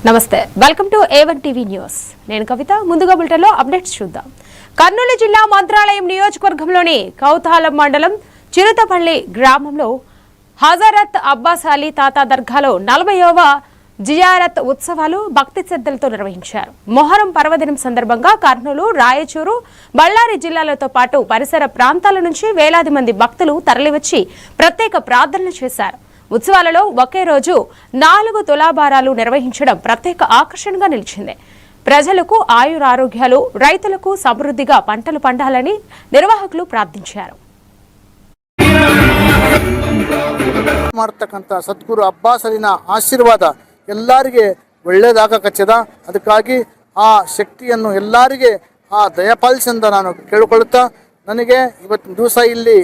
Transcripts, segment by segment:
నమస్తే welcome to A1 TV news నేను కవిత ముందుగా బులెటిన్లో అప్డేట్స్ చూద్దాం కర్నూలు జిల్లా మంత్రాలయం నియోజకవర్గంలోని కౌతాలం మండలం చిరుతపల్లి గ్రామంలో హజరత్ అబ్బాస్ అలీ తాతా దర్గాలో 40వ జియారత్ ఉత్సవాలు భక్తి శ్రద్ధలతో నిర్వహించారు. మొహరం పర్వదినం సందర్భంగా కర్నూలు, రాయచూరు, బళ్ళారి జిల్లాలతో పాటు పరిసర ప్రాంతాల నుంచి వేలాది మంది భక్తులు తరలివచ్చి ప్రత్యేక ప్రార్థనలు చేశారు. ఉత్సవాలలో ఒకే రోజు 4 తులాభారాలు నిర్వహించడం ప్రత్యేక ఆకర్షణగా నిలిచింది. ప్రజలకు ఆయురారోగ్యాలు, రైతులకు సమృద్ధిగా పంటలు పండాలని నిర్వాహకులు ప్రార్థించారు. ಮಾಡ್ತಕ್ಕಂಥ ಸದ್ಗುರು ಅಬ್ಬಾಸ್ ಅಲಿನ ಆಶೀರ್ವಾದ ಎಲ್ಲರಿಗೆ ಒಳ್ಳೆಯದಾಗಕಚ್ಚದ. ಅದಕ್ಕಾಗಿ ಆ ಶಕ್ತಿಯನ್ನು ಎಲ್ಲರಿಗೆ ಆ ದಯಪಾಲಿಸಂದ ನಾನು ಕೇಳಿಕೊಳ್ಳುತ್ತಾ, ನನಗೆ ಇವತ್ತಿನ ದಿವಸ ಇಲ್ಲಿ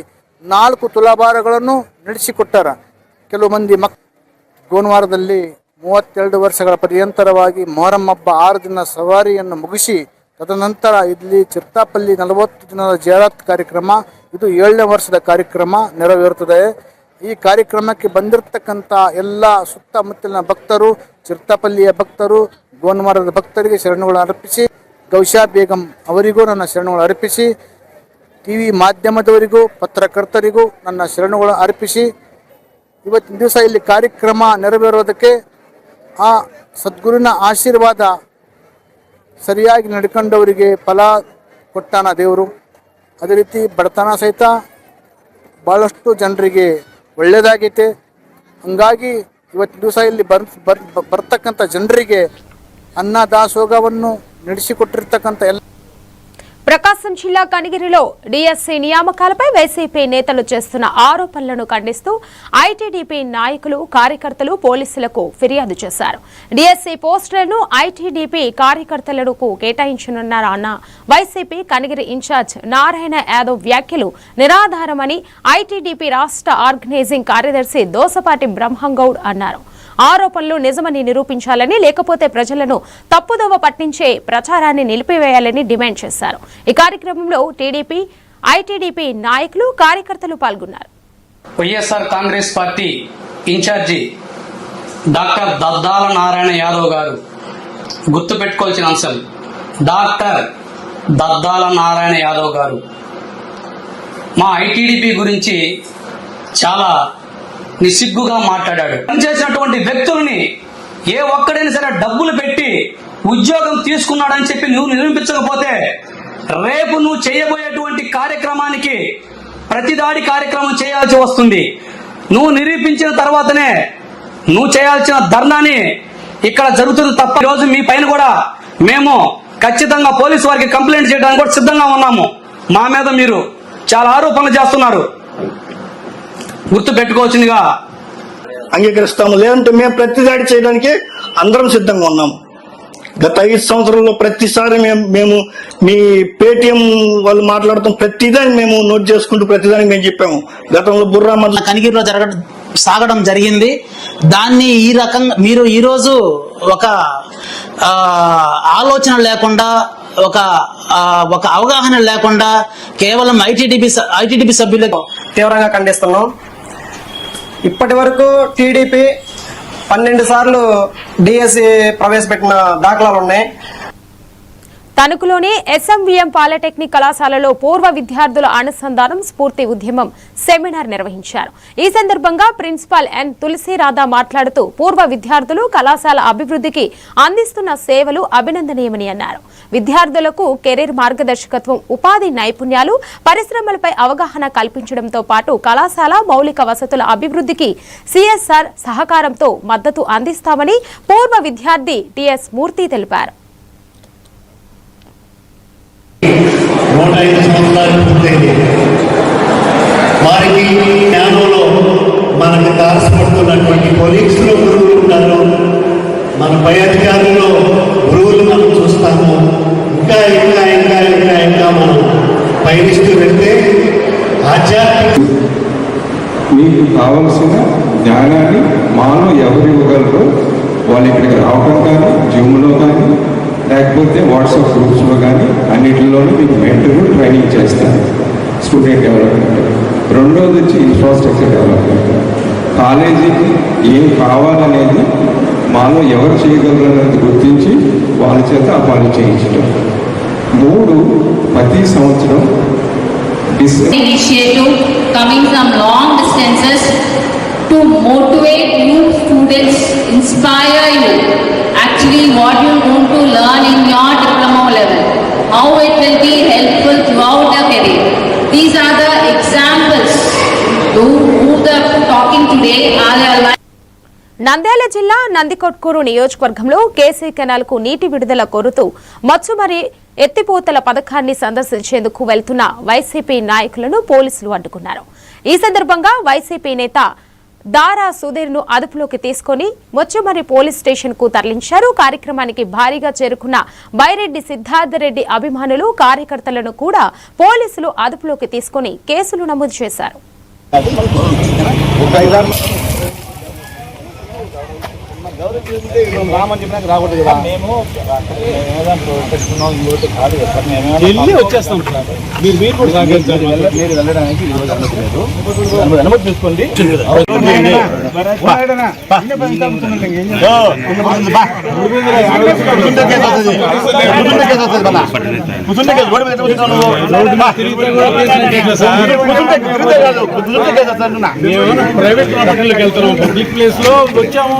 4 ತುಲಾಭಾರಗಳನ್ನು ನಡೆಸಿಕೊಟ್ಟಾರ. ಕೆಲವು ಮಂದಿ ಗೋನ್ವಾರದಲ್ಲಿ 32 ವರ್ಷಗಳ ಪರ್ಯಂತರವಾಗಿ ಮೊಹರಂ ಹಬ್ಬ 6 ದಿನ ಸವಾರಿಯನ್ನು ಮುಗಿಸಿ ತದನಂತರ ಇಲ್ಲಿ ಚಿರ್ತಾಪಲ್ಲಿ 40 ದಿನದ ಜಿಯಾರತ್ ಕಾರ್ಯಕ್ರಮ, ಇದು 7ನೇ ವರ್ಷದ ಕಾರ್ಯಕ್ರಮ ನೆರವೇರುತ್ತದೆ. ಈ ಕಾರ್ಯಕ್ರಮಕ್ಕೆ ಬಂದಿರತಕ್ಕಂಥ ಎಲ್ಲ ಸುತ್ತಮುತ್ತಲಿನ ಭಕ್ತರು, ಚಿರ್ತಾಪಲ್ಲಿಯ ಭಕ್ತರು, ಗೋನ್ವಾರದ ಭಕ್ತರಿಗೆ ಶರಣುಗಳನ್ನು ಅರ್ಪಿಸಿ, ಗೌಶಾ ಬೇಗಂ ಅವರಿಗೂ ನನ್ನ ಶರಣುಗಳನ್ನು ಅರ್ಪಿಸಿ, ಟಿವಿ ಮಾಧ್ಯಮದವರಿಗೂ ಪತ್ರಕರ್ತರಿಗೂ ನನ್ನ ಶರಣುಗಳನ್ನು ಅರ್ಪಿಸಿ, ಇವತ್ತಿನ ದಿವಸ ಇಲ್ಲಿ ಕಾರ್ಯಕ್ರಮ ನೆರವೇರೋದಕ್ಕೆ ಆ ಸದ್ಗುರುವಿನ ಆಶೀರ್ವಾದ ಸರಿಯಾಗಿ ನಡ್ಕೊಂಡವರಿಗೆ ಫಲ ಕೊಟ್ಟಾನ ದೇವರು. ಅದೇ ರೀತಿ ಬಡತನ ಸಹಿತ ಭಾಳಷ್ಟು ಜನರಿಗೆ ಒಳ್ಳೆಯದಾಗೈತೆ. ಹಂಗಾಗಿ ಇವತ್ತಿನ ದಿವಸ ಇಲ್ಲಿ ಬರ್ತಕ್ಕಂಥ ಜನರಿಗೆ ಅನ್ನದಾಸೋಗವನ್ನು ನಡೆಸಿಕೊಟ್ಟಿರ್ತಕ್ಕಂಥ ಎಲ್ಲ ప్రకాశం జిల్లా కనిగిరిలో డిఎస్సీ నియామకాలపై వైసీపీ నేతలు చేస్తున్న ఆరోపణలను ఖండిస్తూ ఐటీడీపీ నాయకులు, కార్యకర్తలు పోలీసులకు ఫిర్యాదు చేశారు. డిఎస్సీ పోస్టులను ఐటీడీపీ కార్యకర్తలకు కేటాయించనున్నారన్న వైసీపీ కనిగిరి ఇన్ఛార్జ్ నారాయణ యాదవ్ వ్యాఖ్యలు నిరాధారమని ఐటీడీపీ రాష్ట్ర ఆర్గనైజింగ్ కార్యదర్శి దోసపాటి బ్రహ్మంగౌడ్ అన్నారు. ఆరోపణలు నిజమని నిరూపించాలని, లేకపోతే ప్రజలను తప్పుదోవ పట్టించే ప్రచారాన్ని నిలిపివేయాలని డిమాండ్ చేశారు. ఈ కార్యక్రమంలో టీడీపీ, ఐటీడీపీ నాయకులు, కార్యకర్తలు పాల్గొన్నారు. వైఎస్ఆర్ కాంగ్రెస్ పార్టీ ఇన్ఛార్జి డాక్టర్ దద్దాల నారాయణ యాదవ్ గారు గుర్తుపెట్టుకోవాల్సిన అంశం, డాక్టర్ దద్దాల నారాయణ యాదవ్ గారు మా ఐటీడీపీ గురించి చాలా నిస్సిగ్గుగా మాట్లాడాడు. పనిచేసినటువంటి వ్యక్తుల్ని ఏ ఒక్కడైనా సరే డబ్బులు పెట్టి ఉద్యోగం తీసుకున్నాడని చెప్పి నువ్వు నిరూపించకపోతే రేపు నువ్వు చేయబోయేటువంటి కార్యక్రమానికి ప్రతిదాడి కార్యక్రమం చేయాల్సి వస్తుంది. నువ్వు నిరూపించిన తర్వాతనే నువ్వు చేయాల్సిన ధర్నాని ఇక్కడ జరుగుతుంది తప్ప ఈరోజు మీ పైన కూడా మేము ఖచ్చితంగా పోలీసు వారికి కంప్లైంట్ చేయడానికి కూడా సిద్ధంగా ఉన్నాము. మా మీద మీరు చాలా ఆరోపణలు చేస్తున్నారు, గుర్తు పెట్టుకోవచ్చుగా అంగీకరిస్తాము. లేదంటే మేము ప్రతిదాడి చేయడానికి అందరం సిద్ధంగా ఉన్నాము. గత 5 సంవత్సరాల్లో ప్రతిసారి మేము మీ పేటిఎం వాళ్ళు మాట్లాడుతాం, ప్రతిదాన్ని మేము నోట్ చేసుకుంటూ ప్రతిదానికి మేము చెప్పాము. గతంలో బుర్రామద్ కనిగిరిలో సాగడం జరిగింది. దాన్ని ఈ రకంగా మీరు ఈరోజు ఒక ఆలోచన లేకుండా, ఒక అవగాహన లేకుండా కేవలం ఐటీడీపీ సభ్యులకు తీవ్రంగా ఖండిస్తున్నాం. ఇప్పటి వరకు టీడీపీ 12 సార్లు డిఎస్సి ప్రవేశపెట్టిన దాఖలాలు ఉన్నాయి. తణుకులోని ఎస్ఎంవీఎం పాలిటెక్నిక్ కళాశాలలో పూర్వ విద్యార్థుల అనుసంధానం స్ఫూర్తి ఉద్యమం సెమినార్ నిర్వహించారు. ఈ సందర్భంగా ప్రిన్సిపాల్ ఎన్ తులసిరాధ మాట్లాడుతూ పూర్వ విద్యార్థులు కళాశాల అభివృద్ధికి అందిస్తున్న సేవలు అభినందనీయమని అన్నారు. విద్యార్థులకు కెరీర్ మార్గదర్శకత్వం, ఉపాధి నైపుణ్యాలు, పరిశ్రమలపై అవగాహన కల్పించడంతో పాటు కళాశాల మౌలిక వసతుల అభివృద్ధికి సిఎస్ఆర్ సహకారంతో మద్దతు అందిస్తామని పూర్వ విద్యార్థి టిఎస్ మూర్తి తెలిపారు. 105 సంవత్సరాలు పూర్తయింది. వారికి జ్ఞానంలో మనకు తారసపడుతున్నటువంటి కొలీగ్స్లో గురువులు ఉంటారు, మన పై అధికారుల్లో గురువులు మనం చూస్తాము. ఇంకా ఇంకా ఇంకా ఇంకా ఇంకా మనం పయనిస్తూ వెళ్తే ఆధ్యాత్మిక మీకు కావలసిన జ్ఞానాన్ని మాలో ఎవరు ఇవ్వగలరో వాళ్ళు ఇక్కడికి రావడం కానీ, జూమ్లో కానీ, లేకపోతే వాట్సాప్ గ్రూప్స్లో కానీ అన్నింటిలోనూ మీకు మెంటర్లు ట్రైనింగ్ చేస్తారు. Student development. రెండోది వచ్చి ఇన్ఫ్రాస్ట్రక్చర్ డెవలప్మెంట్. కాలేజీకి ఏం కావాలనేది మాలో ఎవరు చేయగలరు అనేది గుర్తించి వాళ్ళ చేత ఆ పనులు చేయించడం. 3, ప్రతి సంవత్సరం initiative coming from long distances to motivate you students, inspire you. Actually, what you are going to learn in your diploma level, how it will be helpful throughout your career. These are the examples. Who the talking today are their Nandyal జిల్లా నందికొట్కూరు నియోజకవర్గంలో KC కెనాల్కు నీటి విడుదల కోరుతూ మచ్చుమరి ఎత్తిపోతల పథకాన్ని సందర్శించేందుకు వెళ్తున్న YCP నాయకులను పోలీసులు అడ్డుకున్నారు. ఈ సందర్భంగా వైసీపీ నేత దారా సుధీర్ను అదుపులోకి తీసుకుని మొచ్చుమరి పోలీస్ స్టేషన్ కు తరలించారు. కార్యక్రమానికి భారీగా చేరుకున్న బైరెడ్డి సిద్ధార్థరెడ్డి అభిమానులు, కార్యకర్తలను కూడా పోలీసులు అదుపులోకి తీసుకుని కేసులు నమోదు చేశారు. వెళ్ళి వచ్చేస్తాం సార్. మీరు కూడా వెళ్ళడానికి అనుమతి తీసుకోండి. ప్రైవేట్ ప్రాపర్టీలోకి వెళ్తున్నాం. పబ్లిక్ ప్లేస్ లో వచ్చాము.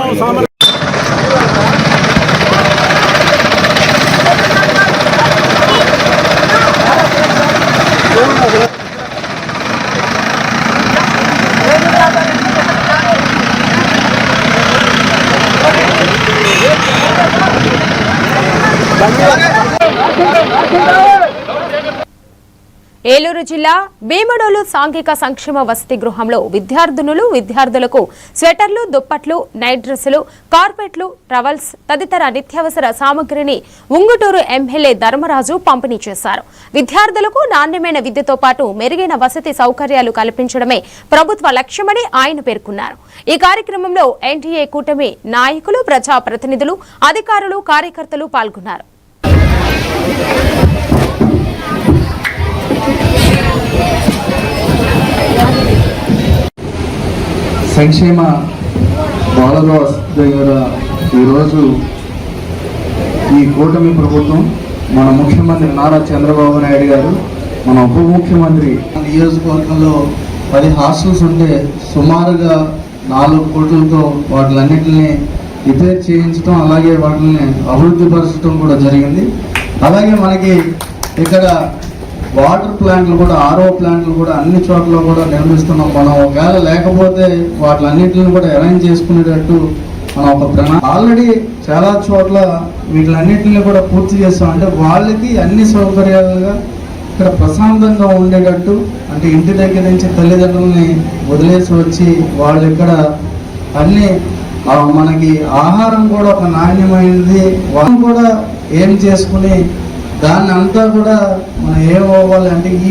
ఏలూరు జిల్లా భీమడోలు సాంఘిక సంక్షేమ వసతి గృహంలో విద్యార్థులకు స్వెటర్లు, దుప్పట్లు, నైట్ డ్రెస్సులు, కార్పెట్లు, టవల్స్ తదితర నిత్యావసర సామగ్రిని ఉంగుటూరు ఎమ్మెల్యే ధర్మరాజు పంపిణీ చేశారు. విద్యార్థులకు నాణ్యమైన విద్యతో పాటు మెరుగైన వసతి సౌకర్యాలు కల్పించడమే ప్రభుత్వ లక్ష్యమని ఆయన పేర్కొన్నారు. ఈ కార్యక్రమంలో ఎన్డీఏ కూటమి నాయకులు, ప్రజాప్రతినిధులు, అధికారులు, కార్యకర్తలు పాల్గొన్నారు. సంక్షేమ బాలల దగ్గర ఈరోజు ఈ కూటమి ప్రభుత్వం, మన ముఖ్యమంత్రి నారా చంద్రబాబు నాయుడు గారు, మన ఉప ముఖ్యమంత్రి నియోజకవర్గంలో 10 హాస్టల్స్ ఉంటే సుమారుగా 4 కోట్లతో వాటిలన్నింటినీ రిపేర్ చేయించడం, అలాగే వాటిని అభివృద్ధి పరచడం కూడా జరిగింది. అలాగే మనకి ఇక్కడ వాటర్ ప్లాంట్లు కూడా, ఆర్ఓ ప్లాంట్లు కూడా అన్ని చోట్ల కూడా నిర్మిస్తున్నాం. మనం ఒకవేళ లేకపోతే వాటిలన్నింటిని కూడా అరేంజ్ చేసుకునేటట్టు మనం ఒక ఆల్రెడీ చాలా చోట్ల వీటిలన్నింటినీ కూడా పూర్తి చేస్తాం. అంటే వాళ్ళకి అన్ని సౌకర్యాలుగా ఇక్కడ ప్రశాంతంగా ఉండేటట్టు, అంటే ఇంటి దగ్గర నుంచి తల్లిదండ్రులని వదిలేసి వచ్చి వాళ్ళు ఇక్కడ అన్ని మనకి ఆహారం కూడా ఒక నాణ్యమైనది వాళ్ళు కూడా ఏం చేసుకుని దాన్ని అంతా కూడా మనం ఏమవ్వాలి అంటే ఈ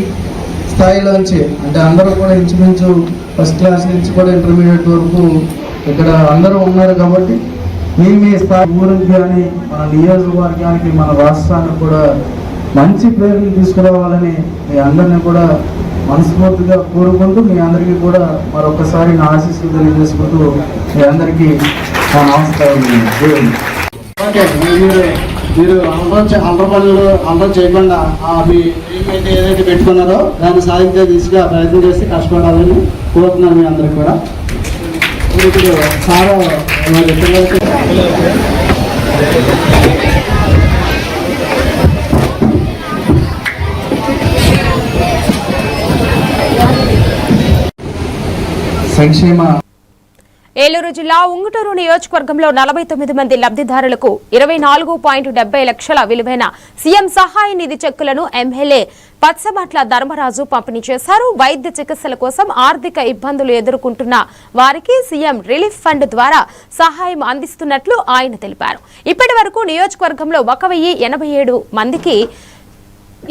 స్థాయిలోంచి, అంటే అందరూ కూడా ఇంచుమించు ఫస్ట్ క్లాస్ నుంచి కూడా ఇంటర్మీడియట్ వరకు ఇక్కడ అందరూ ఉన్నారు. కాబట్టి మీ స్థాయి ఊరికి కానీ మన నియోజకవర్గానికి, మన రాష్ట్రానికి కూడా మంచి పేరుని తీసుకురావాలని మీ అందరినీ కూడా మనస్ఫూర్తిగా కోరుకుంటూ, మీ అందరికీ కూడా మరొకసారి నా ఆశీస్సులు తెలియజేసుకుంటూ మీ అందరికీ నా నమస్కారం. మీరు అందరూ చేయకుండా మీ ట్రీట్మెంట్ ఏదైతే పెట్టుకున్నారో దాన్ని సాధించే దిశగా ప్రయత్నం చేసి కష్టపడాలని కోరుతున్నాను. మీ అందరికి కూడా చాలా సంక్షేమ ఏలూరు జిల్లా ఉంగుటూరు నియోజకవర్గంలో 49 మంది లబ్ధిదారులకు 24.70 లక్షల విలువైన సీఎం సహాయ నిధి చెక్కులను ఎమ్మెల్యే పచ్చమట్ల ధర్మరాజు పంపిణీ చేశారు. వైద్య చికిత్సల కోసం ఆర్థిక ఇబ్బందులు ఎదుర్కొంటున్న వారికి సీఎం రిలీఫ్ ఫండ్ ద్వారా సహాయం అందిస్తున్నట్లు ఆయన తెలిపారు. ఇప్పటి వరకు నియోజకవర్గంలో 1087 మందికి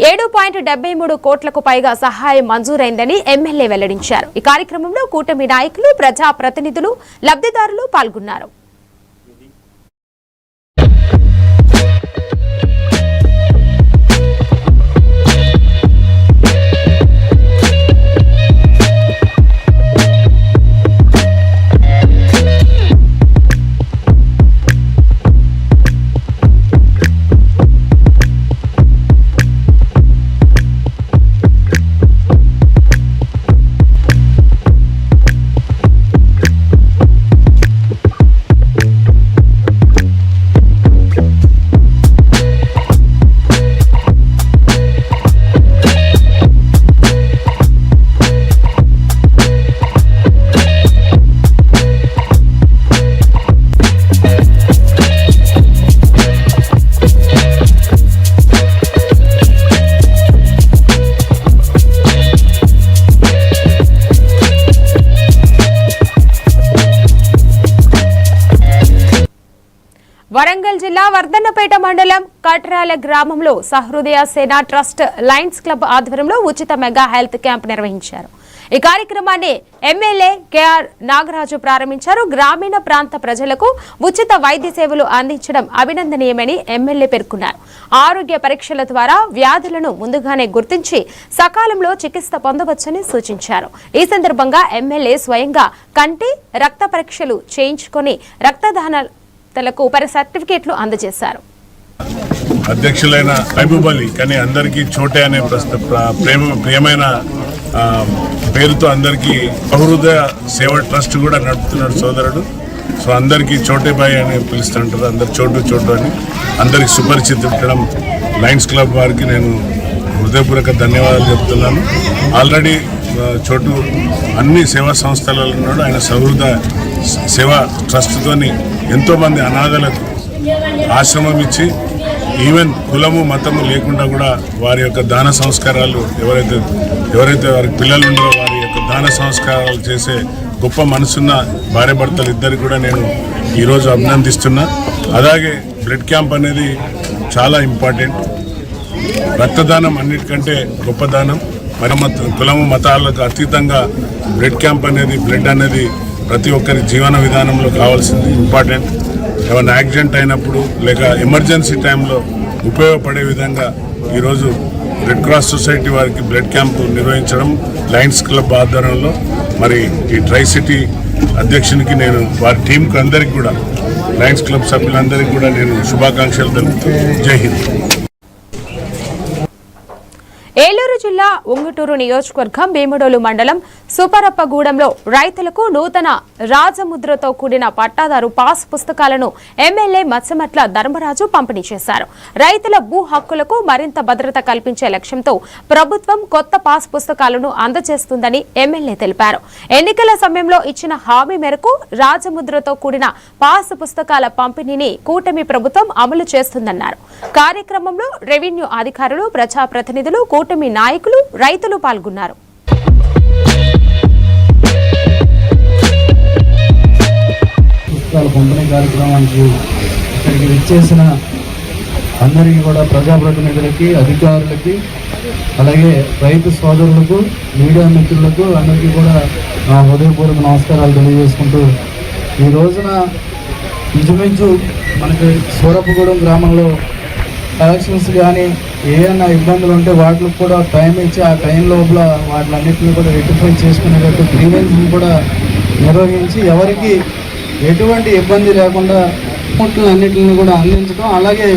7.73 కోట్లకు పైగా సహాయం మంజూరైందని ఎమ్మెల్యే వెల్లడించారు. ఈ కార్యక్రమంలో కూటమి నాయకులు, ప్రజాప్రతినిధులు, లబ్ధిదారులు పాల్గొన్నారు. వరంగల్ జిల్లా వర్ధన్నపేట మండలం కట్రాల గ్రామంలో సహృదయ సేన ట్రస్ట్ లయన్స్ క్లబ్ ఆధ్వర్యంలో ఉచిత మెగా హెల్త్ క్యాంప్ నిర్వహించారు. ఈ కార్యక్రమాన్ని ఎమ్మెల్యే కేఆర్ నాగరాజు ప్రారంభించారు. గ్రామీణ ప్రాంత ప్రజలకు ఉచిత వైద్య సేవలు అందించడం అభినందనీయమని ఎమ్మెల్యే పేర్కొన్నారు. ఆరోగ్య పరీక్షల ద్వారా వ్యాధులను ముందుగానే గుర్తించి సకాలంలో చికిత్స పొందవచ్చని సూచించారు. ఈ సందర్భంగా ఎమ్మెల్యే స్వయంగా కంటి రక్త పరీక్షలు చేయించుకొని రక్తదాతలకు సర్టిఫికేట్లు అందజేశారు. అధ్యక్షులైన మహబూబ్ అలీ కానీ అందరికీ చోటే అనే ప్రియమైన పేరుతో అందరికీ సహృదయ సేవ ట్రస్ట్ కూడా నడుపుతున్నాడు సోదరుడు. సో అందరికీ చోటే బాయ్ అని పిలుస్తుంటారు, అందరు చోటు అని అందరికి సుపరిచితం. లయన్స్ క్లబ్ వారికి నేను హృదయపూర్వక ధన్యవాదాలు చెప్తున్నాను. ఆల్రెడీ చోటు అన్ని సేవా సంస్థలలో ఉన్నాడు. ఆయన సహృదయ సేవా ట్రస్ట్తోని ఎంతోమంది అనాథలకు ఆశ్రమం ఇచ్చి ఈవెన్ కులము మతము లేకుండా కూడా వారి యొక్క దాన సంస్కారాలు ఎవరైతే వారికి పిల్లలు ఉన్నారో వారి యొక్క దాన సంస్కారాలు చేసే గొప్ప మనసున్న భార్య భర్తలు ఇద్దరికి కూడా నేను ఈరోజు అభినందిస్తున్నా. అలాగే బ్లడ్ క్యాంప్ అనేది చాలా ఇంపార్టెంట్. రక్తదానం అన్నిటికంటే గొప్ప దానం. కులము మతాలకు అతీతంగా బ్లడ్ అనేది ప్రతి ఒక్కరి జీవన విధానంలో కావాల్సింది ఇంపార్టెంట్. ఏమైనా యాక్సిడెంట్ అయినప్పుడు లేక ఎమర్జెన్సీ టైంలో ఉపయోగపడే విధంగా ఈరోజు రెడ్ క్రాస్ సొసైటీ వారికి బ్లడ్ క్యాంపు నిర్వహించడం లయన్స్ క్లబ్ ఆధ్వర్యంలో మరి ఈ ట్రై సిటీ అధ్యక్షునికి నేను వారి టీంకు అందరికీ కూడా లయన్స్ క్లబ్ సభ్యులందరికీ కూడా నేను శుభాకాంక్షలు తెలుపుతూ జై హింద్. ఏలూరు జిల్లా ఉంగుటూరు నియోజకవర్గం భీముడోలు మండలం సుపరప్పగూడెంలో రైతులకు నూతన రాజముద్రతో కూడిన పట్టాదారు పాస్ పుస్తకాలను ఎమ్మెల్యే మత్స్యమట్ల ధర్మరాజు పంపిణీ చేశారు. రైతుల భూ హక్కులకు మరింత భద్రత కల్పించే లక్ష్యంతో ప్రభుత్వం కొత్త పాస్ పుస్తకాలను అందజేస్తుందని ఎమ్మెల్యే తెలిపారు. ఎన్నికల సమయంలో ఇచ్చిన హామీ మేరకు రాజముద్రతో కూడిన పాస్ పుస్తకాల పంపిణీని కూటమి ప్రభుత్వం అమలు చేస్తుందన్నారు. కార్యక్రమంలో రెవెన్యూ అధికారులు, ప్రజాప్రతినిధులు, కూటమి నాయకులు, రైతులు పాల్గొన్నారు. పుస్తకాల పంపిణీ కార్యక్రమానికి ఇక్కడికి విచ్చేసిన అందరికీ కూడా ప్రజాప్రతినిధులకి, అధికారులకి, అలాగే రైతు సోదరులకు, మీడియా మిత్రులకు అందరికీ కూడా నా హృదయపూర్వక నమస్కారాలు తెలియజేసుకుంటూ ఈ రోజున ఇంచుమించు మనకి సూరప్పగూడెం గ్రామంలో ఎలక్షన్స్ కానీ ఏమైనా ఇబ్బందులు ఉంటే వాటికి కూడా టైం ఇచ్చి ఆ టైం లోపల వాటిలన్నింటినీ కూడా రెక్టిఫై చేసుకునేటట్టు గ్రీవెన్స్ని కూడా నిర్వహించి ఎవరికి ఎటువంటి ఇబ్బంది లేకుండా అన్నింటిని కూడా అందించడం, అలాగే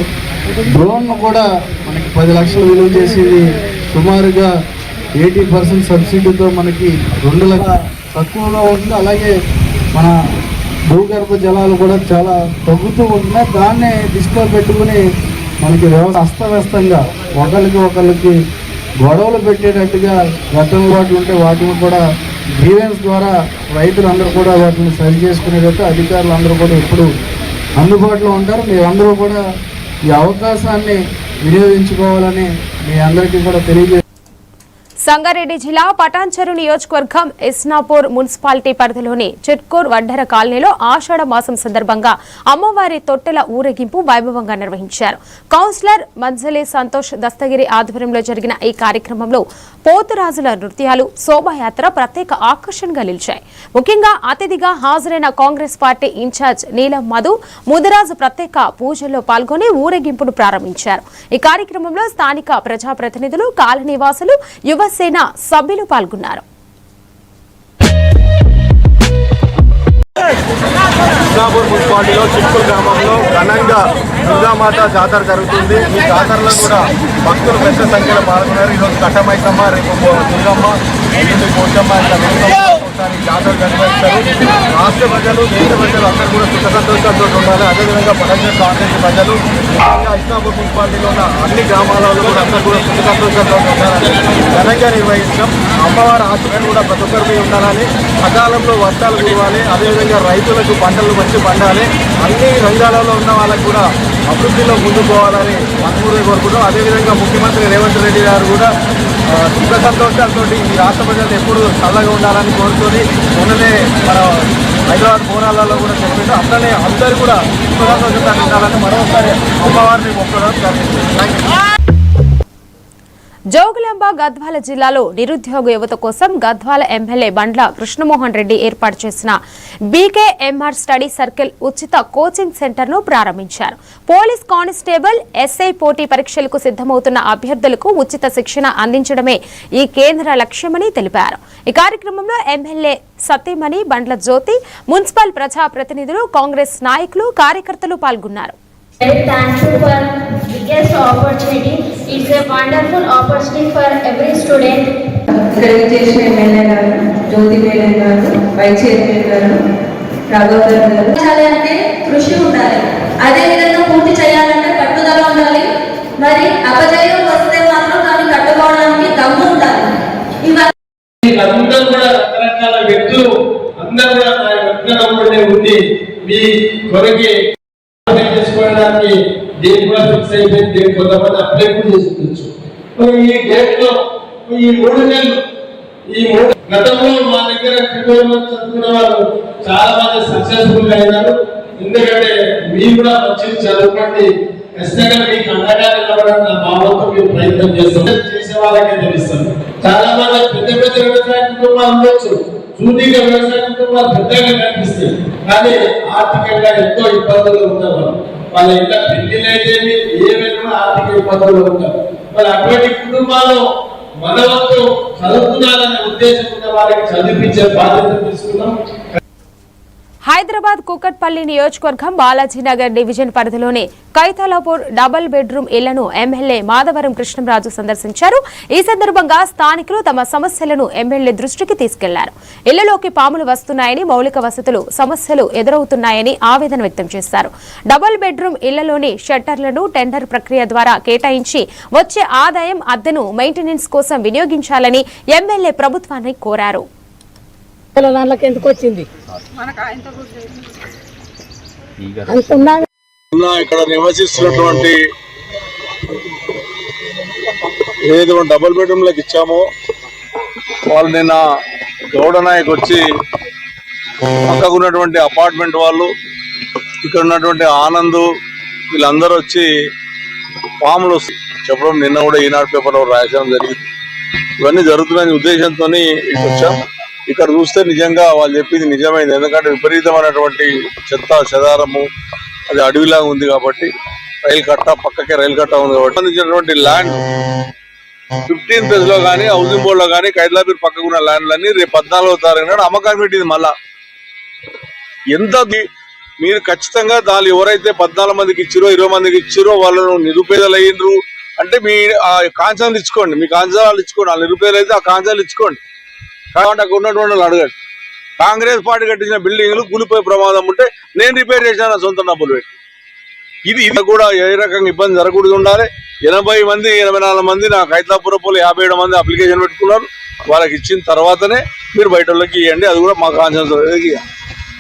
డ్రోన్ను కూడా మనకి 10 లక్షలు విలువ చేసేది సుమారుగా 80% సబ్సిడీతో మనకి 2 లక్షల తక్కువగా ఉంటుంది. అలాగే మన భూగర్భ జలాలు కూడా చాలా తగ్గుతూ ఉంటున్నాయి. దాన్నే దృష్టిలో పెట్టుకుని మనకి వ్యవస్థ అస్తవ్యస్తంగా ఒకరికి గొడవలు పెట్టేటట్టుగా గతంలో వాటిలు ఉంటే వాటిని కూడా గ్రీవెన్స్ ద్వారా రైతులందరూ కూడా వాటిని సరి చేసుకునేటట్టు అధికారులు అందరూ కూడా ఎప్పుడు అందుబాటులో ఉంటారు. మీరందరూ కూడా ఈ అవకాశాన్ని వినియోగించుకోవాలని మీ అందరికీ కూడా తెలియజేస్తారు. సంగారెడ్డి జిల్లా పటాన్చెరు నియోజకవర్గం ఇస్నాపూర్ మున్సిపాలిటీ పరిధిలోని చిట్కూర్ వడ్డెర కాలనీలో ఆషాఢ మాసం సందర్భంగా అమ్మవారి తొట్టెల ఊరేగింపు వైభవంగా నిర్వహించారు. కౌన్సిలర్ మజ్జలి సంతోష్ దస్తగిరి ఆధ్వర్యంలో జరిగిన ఈ కార్యక్రమంలో పోతురాజుల నృత్యాలు, శోభాయాత్ర ప్రత్యేక ఆకర్షణగా నిలిచాయి. ముఖ్యంగా అతిథిగా హాజరైన కాంగ్రెస్ పార్టీ ఇన్ఛార్జ్ నీలం మధు ముదిరాజు ప్రత్యేక పూజల్లో పాల్గొని ఊరేగింపును ప్రారంభించారు. ఈ కార్యక్రమంలో స్థానిక ప్రజాప్రతినిధులు, కాలనీవాసులు, యువ సేన సభ్యులు పాల్గొన్నారు. ఇస్లాపూర్ మున్సిపాలిటీలో చిట్కూరు గ్రామంలో ఘనంగా దుర్గామాత జాతర జరుగుతుంది. ఈ జాతరలో కూడా భక్తులు పెద్ద సంఖ్యలో పాల్గొన్నారు. ఈరోజు కట్టమైసమ్మ, రేపు దుర్గమ్మ, ఎల్లుండి పోచమ్మ, ఒకసారి జాతర నిర్వహిస్తారు. రాష్ట్ర ప్రజలు, దేశ ప్రజలు అందరూ కూడా సుఖ సంతోషాలతో ఉండాలి. అదేవిధంగా పటాన్చెరు కాంగ్రెస్ ప్రజలు, ముఖ్యంగా ఇస్లాపూర్ మున్సిపాలిటీలో ఉన్న అన్ని గ్రామాలలో కూడా అందరూ కూడా సుఖ సంతోషాలతో ఉండాలని ఘనంగా నిర్వహించాం. అమ్మవారి ఆశీర్వాదం కూడా ప్రతి ఒక్కరికి ఉండాలని, సకాలంలో వర్షాలు కురవాలి, అదేవిధంగా రైతులకు పంటలు మంచి పండాలి, అన్ని రంగాలలో ఉన్న వాళ్ళకు కూడా అభివృద్ధిలో ముందుకు పోవాలని మనస్ఫూర్తిగా కోరుకుంటాం. అదేవిధంగా ముఖ్యమంత్రి రేవంత్ రెడ్డి గారు కూడా సుఖ సంతోషాలతో ఈ రాష్ట్ర ప్రజలు ఎప్పుడు చల్లగా ఉండాలని కోరుకొని మొన్ననే మన హైదరాబాద్ బోనాలలో కూడా చెప్పిండు. అట్లనే అందరూ కూడా సుఖంగా ఉండాలని మరోసారి అమ్మవారిని మొక్కడం జరిగింది. జోగులాంబ గద్వాల జిల్లాలో నిరుద్యోగ యువత కోసం గద్వాల ఎమ్మెల్యే బండ్ల కృష్ణమోహన్ రెడ్డి ఏర్పాటు చేసిన బీకేఎంఆర్ స్టడీ సర్కిల్ ఉచిత కోచింగ్ సెంటర్ను ప్రారంభించారు. పోలీస్ కానిస్టేబుల్, ఎస్ఐ పోటీ పరీక్షలకు సిద్ధమవుతున్న అభ్యర్థులకు ఉచిత శిక్షణ అందించడమే ఈ కేంద్ర లక్ష్యమని తెలిపారు. ఈ కార్యక్రమంలో ఎమ్మెల్యే సత్యమణి, బండ్ల జ్యోతి, మున్సిపల్ ప్రజా ప్రతినిధులు, కాంగ్రెస్ నాయకులు, కార్యకర్తలు పాల్గొన్నారు. Thank you for biggest opportunity. It's a wonderful opportunity for every student. చేసిన ఎమ్మెల్యే గారు, జ్యోతి మేడం గారు, వైస్ చైర్మన్ గారు, రాఘవరావు గారు. అంటే కృషి ఉండాలి, అదే విధంగా పూర్తి చేయాలంటే పట్టుదల ఉండాలి. మరి అపజయం వస్తే మాత్రం దాన్ని కట్టుకోవడానికి దమ్ము ఉండాలి. అందరూ కూడా రకరకాల వ్యక్తులు అందరూ కూడా ఉంది మీ కొరకి చేసుకోవడానికి డేట్ కూడా ఫిక్స్ అయిపోయింది. కొంతమంది అప్లై కూడా చేసుకోవచ్చు. ఈ డేట్ లో ఈ 3 నెలలు గతంలో మా దగ్గర చదువుకున్న వాళ్ళు చాలా మంది సక్సెస్ఫుల్ గా అయినారు. ఎందుకంటే మీరు కూడా మంచి చదువుకోండి, ఖచ్చితంగా మీకు అండగా నిలబడాలని నా భావంతో మీరు ప్రయత్నం చేస్తారు. చేసే వాళ్ళకే తెలుస్తారు. చాలా మంది పెద్ద పెద్ద వ్యవసాయ కుటుంబాలు ఉండొచ్చు, సూటిగా వ్యవసాయ కుటుంబాలు పెద్దగా కనిపిస్తాయి, కానీ ఆర్థికంగా ఎంతో ఇబ్బందులు ఉంటారు. వాళ్ళ ఇంట్లో పెళ్లిళ్ళు అయితే ఏమైనా ఆర్థిక ఇబ్బందులు ఉంటారు. మరి అటువంటి కుటుంబాలు మన వంతు చదువుకున్నారనే ఉద్దేశం ఉన్న వారికి చదివించే బాధ్యత తీసుకున్నాం. హైదరాబాద్ కూకట్పల్లి నియోజకవర్గం బాలాజీనగర్ డివిజన్ పరిధిలోని కైతలాపూర్ డబుల్ బెడ్రూమ్ ఇళ్లను ఎమ్మెల్యే మాధవరం కృష్ణంరాజు సందర్శించారు. ఈ సందర్భంగా స్థానికులు తమ సమస్యలను ఎమ్మెల్యే దృష్టికి తీసుకెళ్లారు. ఇళ్లలోకి పాములు వస్తున్నాయని, మౌలిక వసతులు సమస్యలు ఎదురవుతున్నాయని ఆవేదన వ్యక్తం చేశారు. డబుల్ బెడ్రూమ్ ఇళ్లలోని షట్టర్లను టెండర్ ప్రక్రియ ద్వారా కేటాయించి వచ్చే ఆదాయం అద్దెను మెయింటెనెన్స్ కోసం వినియోగించాలని ఎమ్మెల్యే ప్రభుత్వాన్ని కోరారు. ఇక్కడ నివసిస్తున్నటువంటి ఏదో డబుల్ బెడ్రూమ్లకు ఇచ్చామో వాళ్ళు నిన్న గౌడనాయక్ వచ్చి పక్కకు ఉన్నటువంటి అపార్ట్మెంట్ వాళ్ళు, ఇక్కడ ఉన్నటువంటి ఆనంద్ వీళ్ళందరూ వచ్చి పాములు చెప్పడం నిన్న కూడా ఈనాడు పేపర్లో రాయడం జరిగింది. ఇవన్నీ జరుగుతున్న ఉద్దేశంతో ఇటు వచ్చాం. ఇక్కడ చూస్తే నిజంగా వాళ్ళు చెప్పింది నిజమైంది. ఎందుకంటే విపరీతమైనటువంటి చెత్త చెదారము, అది అడవిలాగా ఉంది కాబట్టి, రైలు కట్ట పక్కకే రైలు కట్ట ఉంది కాబట్టి సంబంధించినటువంటి ల్యాండ్ 15 ఫేజ్ లో కానీ, హౌసింగ్ బోర్డ్ లో కానీ, కైలాపూర్ పక్కకు ఉన్న ల్యాండ్లన్నీ రేపు 14వ తారీఖు నాడు అమ్మకానికి పెట్టింది. మళ్ళా ఎంత మీరు ఖచ్చితంగా దాని ఎవరైతే 14 మందికి ఇచ్చిరో 20 మందికి ఇచ్చిరో వాళ్ళను నిరుపేదలు అయ్యిండ్రు అంటే మీ కాంచాలు ఇచ్చుకోండి, మీ కాంచాలు ఇచ్చుకోండి. వాళ్ళు నిరుపేదలు అయితే ఆ కాంచాలు ఇచ్చుకోండి. కాబట్టి అక్కడ ఉన్నటువంటి వాళ్ళు అడగండి. కాంగ్రెస్ పార్టీ కట్టించిన బిల్డింగ్లు కూలిపోయే ప్రమాదం ఉంటే నేను రిపేర్ చేశాను సొంత డబ్బులు పెట్టి. ఇది కూడా ఏ రకంగా ఇబ్బంది జరగకూడదు ఉండాలి. 80 మంది 84 మంది నాకు హైదరాబాద్ 57 మంది అప్లికేషన్ పెట్టుకున్నారు. వాళ్ళకి ఇచ్చిన తర్వాతనే మీరు బయట వాళ్ళకి ఇవ్వండి. అది కూడా మా కాన్షియన్స్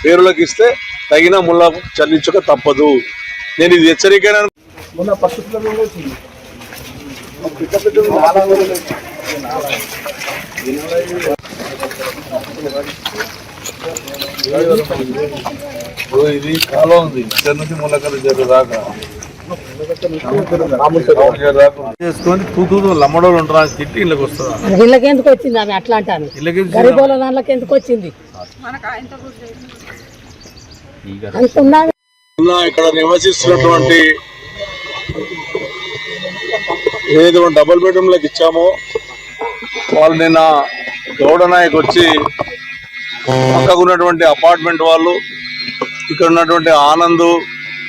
పేరులోకి ఇస్తే తగిన ముళ్ళ చెల్లించక తప్పదు. నేను ఇది హెచ్చరికైనా ఇది కాలం ఉంది. ఇక్కడ నుంచి ముళ్ళకలు రాక చేసుకొని తూతూ లమ్మడోళ్ళు ఉంటారు. తిట్టి ఇళ్ళకి వస్తుందా? ఇళ్ళకి ఎందుకు వచ్చింది ఆమె అట్లా అంటాను. గరీబోల దాంట్లోకి ఎందుకు వచ్చింది? ఇక్కడ నివసిస్తున్నటువంటి ఏదో డబుల్ బెడ్రూమ్లకు ఇచ్చామో వాళ్ళు నిన్న గౌడనాయక్ వచ్చి పక్కకు ఉన్నటువంటి అపార్ట్మెంట్ వాళ్ళు, ఇక్కడ ఉన్నటువంటి ఆనంద్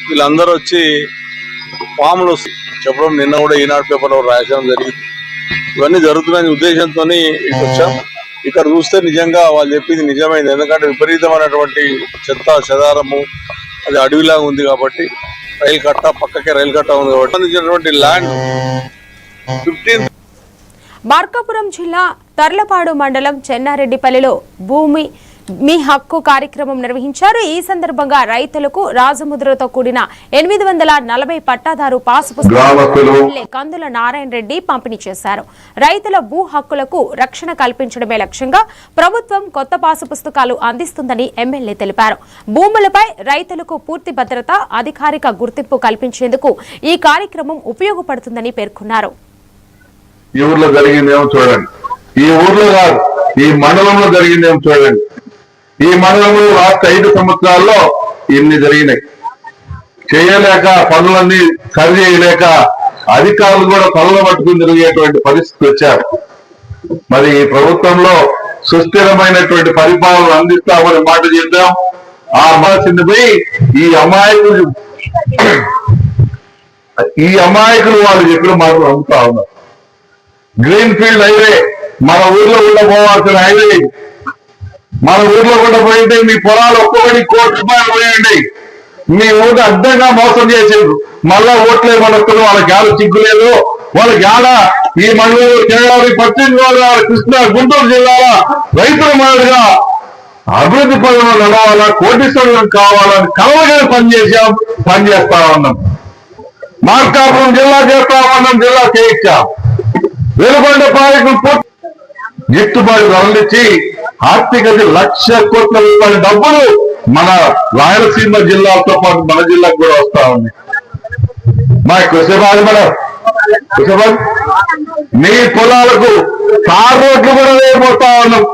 వీళ్ళందరూ వచ్చి పాములు చెప్పడం నిన్న కూడా ఈనాడు పేపర్లో రాయడం జరిగింది. ఇవన్నీ జరుగుతున్న ఉద్దేశంతో ఇటు వచ్చాం. ఇక్కడ చూస్తే నిజంగా వాళ్ళు చెప్పింది నిజమైంది. ఎందుకంటే విపరీతమైనటువంటి చెత్త చెదారము, అది అడవిలాగా ఉంది కాబట్టి, రైలు కట్ట పక్కకే రైలు కట్ట ఉంది కాబట్టి సంబంధించినటువంటి ల్యాండ్ 15 మార్కాపురం జిల్లా తర్లపాడు మండలం చెన్నారెడ్డిపల్లిలో భూమి మీ హక్కు కార్యక్రమం నిర్వహించారు. ఈ సందర్భంగా రైతులకు రాజముద్రతో కూడిన 840 పట్టాదారు పాసు పుస్తకాలు కందుల నారాయణ రెడ్డి పంపిణీ చేశారు. రైతుల భూ హక్కులకు రక్షణ కల్పించడమే లక్ష్యంగా ప్రభుత్వం కొత్త పాసు పుస్తకాలు అందిస్తుందని ఎమ్మెల్యే తెలిపారు. భూములపై రైతులకు పూర్తి భద్రత, అధికారిక గుర్తింపు కల్పించేందుకు ఈ కార్యక్రమం ఉపయోగపడుతుందని పేర్కొన్నారు. ఈ ఊర్లో జరిగిందేమో చూడండి, ఈ ఊర్లో కాదు ఈ మండలంలో జరిగిందేమో చూడండి. ఈ మండలంలో లాస్ట్ 5 సంవత్సరాల్లో ఇన్ని జరిగినాయి. చేయలేక పనులన్నీ సరి చేయలేక అధికారులు కూడా పనులు పట్టుకుని తిరిగేటువంటి పరిస్థితి వచ్చారు. మరి ఈ ప్రభుత్వంలో సుస్థిరమైనటువంటి పరిపాలన అందిస్తామని మాట చేద్దాం. ఆ మాసింది పోయి ఈ అమాయకులు వాళ్ళు చెప్పిన మాటలు అమ్ముతా ఉన్నారు. గ్రీన్ ఫీల్డ్ హైవే మన ఊర్లో ఉండబోవాల్సిన హైవే, మన ఊర్లో కూడా పోయింటే మీ పొలాలు ఒక్కొక్కటి ₹1 కోటి పోయండి. మీ ఊరికి అడ్డంగా మోసం చేసేది మళ్ళా ఓట్లే మనకు వాళ్ళకి ఆడ చిగ్గులేదు. వాళ్ళకి ఆడ ఈ మండలంలో కేరళ, పశ్చిమ గోదావరి, కృష్ణా, గుంటూరు జిల్లాల రైతుల మాదిరిగా అభివృద్ధి పనులు నడవాలా, కోటీశ్వరులకు కావాలని కలవగానే పనిచేస్తా ఉన్నాం. మార్కాపురం జిల్లా చేస్తా ఉన్నాం, జిల్లా చేయించాం. వెలుగొండ ప్రాజెక్టు గిట్టుబాటు ధరలిచ్చి ఆర్థిక ₹1,00,000 కోట్ల డబ్బులు మన రాయలసీమ జిల్లాతో పాటు మన జిల్లాకు కూడా వస్తా ఉంది. మా కుషబాద్ మీ పొలాలకు తార్ రోడ్లు కూడా వేయబోతా ఉన్నాం.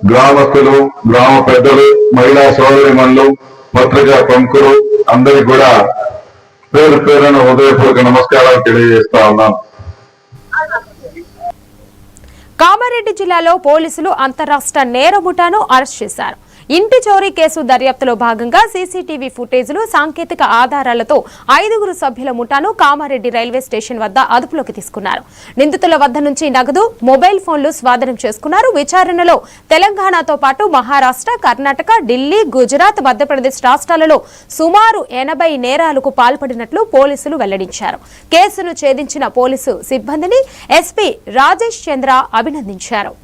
గ్రామస్తులు, గ్రామ పెద్దలు, మహిళా సోదరిమణులు, పత్రికా ప్రముఖులు అందరికి కూడా పేరు పేరున హృదయపూర్వక నమస్కారాలు తెలియజేస్తా ఉన్నాం. కామారెడ్డి జిల్లాలో పోలీసులు అంతరాష్ట్ర నేర ముఠాను అరెస్ట్ చేశారు. ఇంటి చోరీ కేసు దర్యాప్తులో భాగంగా సీసీటీవీ ఫుటేజీలు, సాంకేతిక ఆధారాలతో 5 సభ్యుల ముఠాను కామారెడ్డి రైల్వే స్టేషన్ వద్ద అదుపులోకి తీసుకున్నారు. నిందితుల వద్ద నుంచి నగదు, మొబైల్ ఫోన్లు స్వాధీనం చేసుకున్నారు. విచారణలో తెలంగాణతో పాటు మహారాష్ట్ర, కర్ణాటక, ఢిల్లీ, గుజరాత్, మధ్యప్రదేశ్ రాష్ట్రాలలో సుమారు 80 నేరాలకు పాల్పడినట్లు పోలీసులు వెల్లడించారు. కేసును ఛేదించిన పోలీసు సిబ్బందిని ఎస్పీ రాజేష్ చంద్ర అభినందించారు.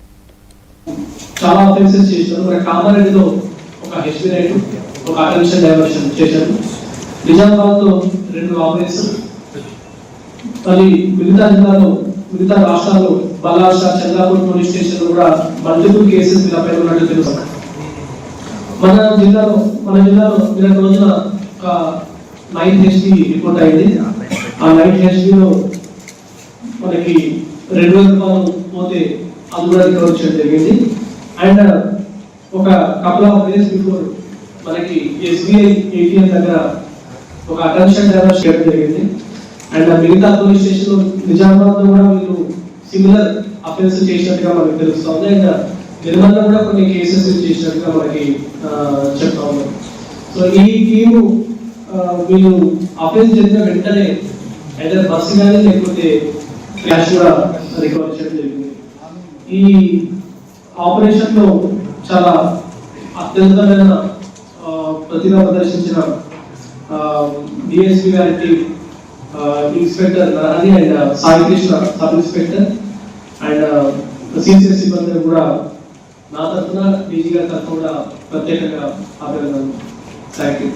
చాలా ఆఫెన్సెస్ చేశారు. మన కామారెడ్డిలో ఒక హెచ్పీ రైట్, ఒక అటెన్షన్ డైవర్షన్ చేశారు. నిజామాబాద్లో 2 ఆపరేషన్, మరి మిగతా జిల్లాలో, మిగతా రాష్ట్రాల్లో బల్లార్షా, చంద్రాపూర్ పోలీస్ స్టేషన్ కూడా మల్టిపుల్ కేసెస్ వీళ్ళపై ఉన్నట్టు తెలుసు. మన జిల్లాలో నిన్న రోజున ఒక 9 హెచ్పీ రిపోర్ట్ అయింది. ఆ 9 హెచ్పీలో మనకి ₹2,000 పోతే అది కూడా రికవర్ చేయడం జరిగింది. అండ్ ఒక కపుల్ ఆఫ్ డేస్ బిఫోర్ మనకి SBI ATM దగ్గర ఒక అటెన్షన్ డైవర్షన్ చేయడం జరిగింది. అండ్ మిగతా పోలీస్ స్టేషన్ లో నిజామాబాద్ లో కూడా వీళ్ళు సిమిలర్ అఫెన్స్ చేసినట్టుగా మనకి తెలుస్తుంది. అండ్ నిర్మల్లో కూడా కొన్ని కేసెస్ చేసినట్టుగా మనకి చెప్తా ఉన్నాం. సో ఈ టీము వీళ్ళు అఫెన్స్ జరిగిన వెంటనే అయితే బస్సు కానీ లేకపోతే క్యాష్ కూడా రికవర్ చేయడం జరిగింది. ఈ ఆపరేషన్ లో చాలా అత్యంతమైన ప్రతిభ ప్రదర్శించిన డిఎస్పీ గారికి, inspector Narahari and Saikrishna sub inspector and CCS సిబ్బంది కూడా నా తరఫున, డీజీ గారి తరఫున కూడా ప్రత్యేకంగా అభినందనలు. Thank you.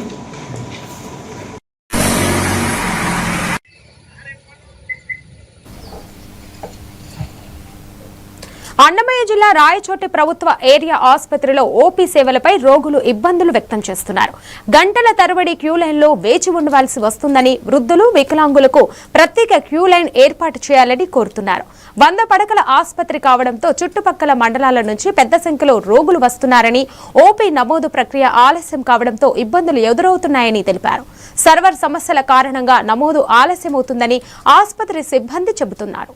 అన్నమయ్య జిల్లా రాయచోటి ప్రభుత్వ ఏరియా ఆసుపత్రిలో ఓపీ సేవలపై రోగులు ఇబ్బందులు వ్యక్తం చేస్తున్నారు. గంటల తరబడి క్యూ లైన్లో వేచి ఉండవలసి వస్తుందని, వృద్ధులు, వికలాంగులకు ప్రత్యేక క్యూ లైన్ ఏర్పాటు చేయాలని కోరుతున్నారు. 100 పడకల ఆసుపత్రి కావడంతో చుట్టుపక్కల మండలాల నుంచి పెద్ద సంఖ్యలో రోగులు వస్తున్నారని, ఓపీ నమోదు ప్రక్రియ ఆలస్యం కావడంతో ఇబ్బందులు ఎదురవుతున్నాయని తెలిపారు. సర్వర్ సమస్యల కారణంగా నమోదు ఆలస్యమవుతుందని ఆసుపత్రి సిబ్బంది చెబుతున్నారు.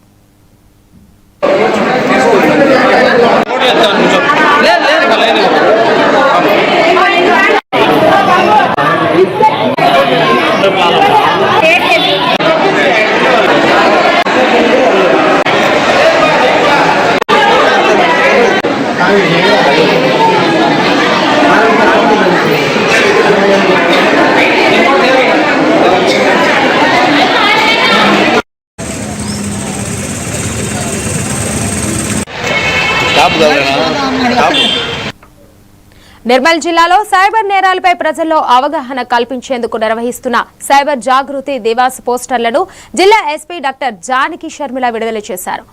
నిర్మల్ జిల్లాలో సైబర్ నేరాలపై ప్రజల్లో అవగాహన కల్పించేందుకు నిర్వహిస్తున్న సైబర్ జాగృతి దివాస్ పోస్టర్లను జిల్లా ఎస్పీ డాక్టర్ జానకి శర్మిల విడుదల చేశారు.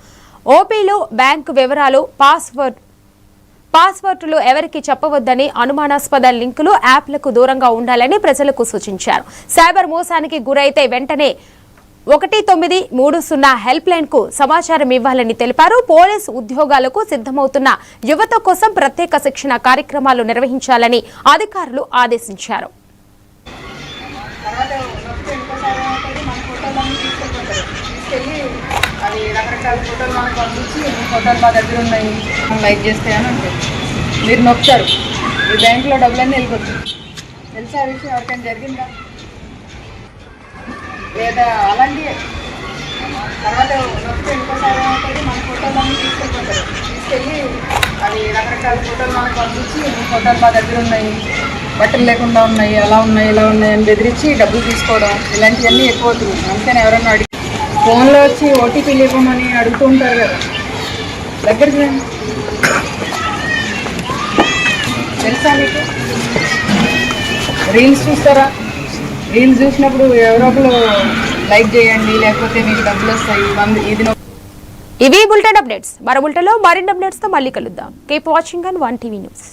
ఓపీలు, బ్యాంకు వివరాలు, పాస్వర్డ్లు ఎవరికి చెప్పవద్దని, అనుమానాస్పద లింకులు, యాప్లకు దూరంగా ఉండాలని ప్రజలకు సూచించారు. సైబర్ మోసానికి గురైతే వెంటనే 1930 హెల్ప్ లైన్ కు సమాచారం ఇవ్వాలని తెలిపారు. పోలీసు ఉద్యోగాలకు సిద్ధమవుతున్న యువత కోసం ప్రత్యేక శిక్షణ కార్యక్రమాలు నిర్వహించాలని అధికారులు ఆదేశించారు. మీరు నొక్కారు, ఈ బ్యాంకులో డబ్బులన్నీ వెళ్ళిపోతుంది. తెలుసా విషయం ఎవరికైనా జరిగిందా లేదా? అలాంటి తర్వాత నొక్కితే ఇంకోసారి ఏమవుతుంది, మన ఫోటోలన్నీ తీసుకెళ్ళిపోతారు. తీసుకెళ్ళి అది రకరకాల ఫోటోలు మనకు పంపించి మీ ఫోటోలు మా దగ్గర ఉన్నాయి, బట్టలు లేకుండా ఉన్నాయి, అలా ఉన్నాయి, ఇలా ఉన్నాయి అని బెదిరించి డబ్బులు తీసుకోవడం, ఇలాంటివన్నీ ఎక్కువ అవుతుంది. అందుకని ఎవరైనా అడిగి ఫోన్లో వచ్చి ఓటీపీలు ఇవ్వమని అడుగుతూ ఉంటారు కదా, దగ్గరికి రండి. తెలుసా మీకు? రీల్స్ చూస్తారా? రీల్స్ చూసినప్పుడు ఎవరో ఒకరు లైక్ చేయండి, లేకపోతే మీకు డబ్బులు వస్తాయి. ఇవి బులెటిన్ అప్డేట్స్. మరో బులెటిన్లో మరిన్ని అప్డేట్స్ తో మళ్ళీ కలుద్దాం. Keep watching on 1 TV news.